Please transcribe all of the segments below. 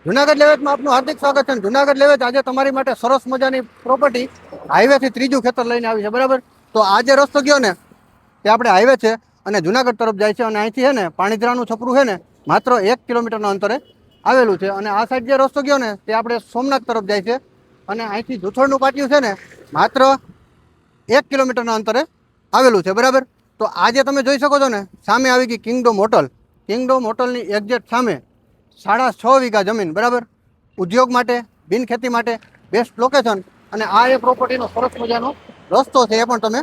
જુનાગઢ લેવેચમાં આપનું હાર્દિક સ્વાગત છે. જુનાગઢ લેવેચ આજે તમારી માટે સરસ મજાની પ્રોપર્ટી હાઈવેથી ત્રીજું ખેતર લઈને આવી છે, બરાબર. તો આ જે રસ્તો ગયો ને તે આપણે હાઈવે છે અને જુનાગઢ તરફ જાય છે, અને અહીંથી છે ને પાણીધરાનું છપરું છે ને માત્ર 1 કિલોમીટરના અંતરે આવેલું છે. અને આ સાઈડ જે રસ્તો ગયો ને તે આપણે સોમનાથ તરફ જાય છે, અને અહીંથી જુથોડનું પાટિયું છે ને માત્ર 1 કિલોમીટરના અંતરે આવેલું છે, બરાબર. તો આજે તમે જોઈ શકો છો ને સામે આવી ગઈ કિંગડોમ હોટલ. કિંગડોમ હોટલની એક્ઝેક્ટ સામે 6.5 વીઘા જમીન, બરાબર. ઉદ્યોગ માટે, બિન ખેતી માટે બેસ્ટ લોકેશન. અને આ એ પ્રોપર્ટીનો સરસ મજાનો રસ્તો છે, એ પણ તમે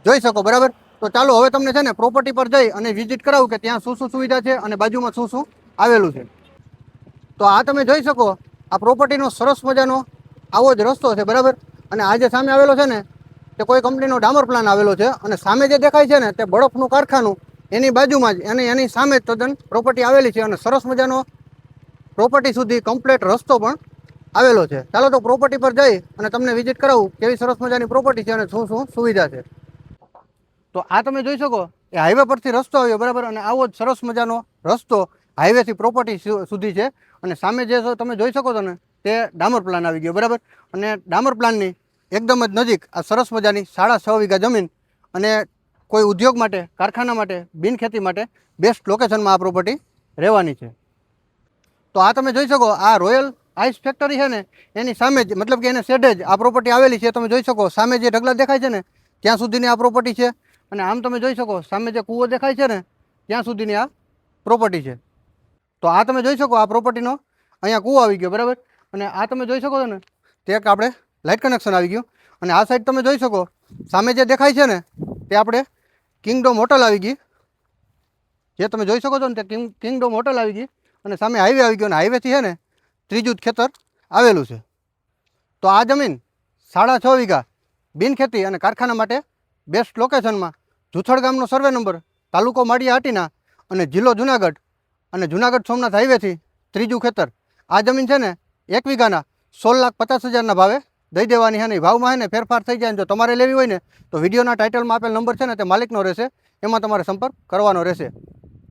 જોઈ શકો, બરાબર. તો ચાલો હવે તમને છે ને પ્રોપર્ટી પર જઈ અને વિઝિટ કરાવું કે ત્યાં શું શું સુવિધા છે અને બાજુમાં શું શું આવેલું છે. તો આ તમે જોઈ શકો, આ પ્રોપર્ટીનો સરસ મજાનો આવો જ રસ્તો છે, બરાબર. અને આ જે સામે આવેલો છે ને તે કોઈ કંપનીનો ડામર પ્લાન આવેલો છે, અને સામે જે દેખાય છે ને તે બળફનું કારખાનું એની બાજુમાં જ અને એની સામે જ તદ્દન પ્રોપર્ટી આવેલી છે, અને સરસ મજાનો પ્રોપર્ટી સુધી કમ્પ્લીટ રસ્તો પણ આવેલો છે. ચાલો તો પ્રોપર્ટી પર જઈ અને તમને વિઝિટ કરાવું કેવી સરસ મજાની પ્રોપર્ટી છે અને શું શું સુવિધા છે. તો આ તમે જોઈ શકો એ હાઈવે પરથી રસ્તો આવ્યો, બરાબર. અને આવો જ સરસ મજાનો રસ્તો હાઈવેથી પ્રોપર્ટી સુધી છે, અને સામે જે તમે જોઈ શકો છો ને તે ડામર પ્લાન આવી ગયો, બરાબર. અને ડામર પ્લાનની એકદમ જ નજીક આ સરસ મજાની 6.5 વીઘા જમીન, અને કોઈ ઉદ્યોગ માટે, કારખાના માટે, બિન ખેતી માટે બેસ્ટ લોકેશનમાં આ પ્રોપર્ટી રહેવાની છે. તો આ તમે જોઈ શકો, આ રોયલ આઈસ ફેક્ટરી છે ને એની સામે જ, મતલબ કે એને શેઢે જ આ પ્રોપર્ટી આવેલી છે. તમે જોઈ શકો સામે જે ઢગલા દેખાય છે ને ત્યાં સુધીની આ પ્રોપર્ટી છે, અને આમ તમે જોઈ શકો સામે જે કૂવો દેખાય છે ને ત્યાં સુધીની આ પ્રોપર્ટી છે. તો આ તમે જોઈ શકો આ પ્રોપર્ટીનો અહીંયા કૂવો આવી ગયો, બરાબર. અને આ તમે જોઈ શકો છો ને તે એક આપણે લાઇટ કનેક્શન આવી ગયું. અને આ સાઈડ તમે જોઈ શકો સામે જે દેખાય છે ને તે આપણે કિંગડોમ હોટલ આવી ગઈ, જે તમે જોઈ શકો છો ને તે કિંગડોમ હોટલ આવી ગઈ. અને સામે હાઈવે આવી ગયો, અને હાઈવેથી છે ને ત્રીજું જ ખેતર આવેલું છે. તો આ જમીન 6.5 વીઘા બિન ખેતી અને કારખાના માટે બેસ્ટ લોકેશનમાં, જુથડ ગામનો સર્વે નંબર, તાલુકો માળિયા હાટીના અને જિલ્લો જુનાગઢ, અને જુનાગઢ સોમનાથ હાઈવેથી ત્રીજું ખેતર. આ જમીન છે ને 1 વીઘાના 16,50,000ના ભાવે દઈ દેવાની છે. નહીં ભાવમાં છે ને ફેરફાર થઈ જાય. જો તમારે લેવી હોય ને તો વિડીયોના ટાઇટલમાં આપેલ નંબર છે ને તે માલિકનો રહેશે, એમાં તમારે સંપર્ક કરવાનો રહેશે.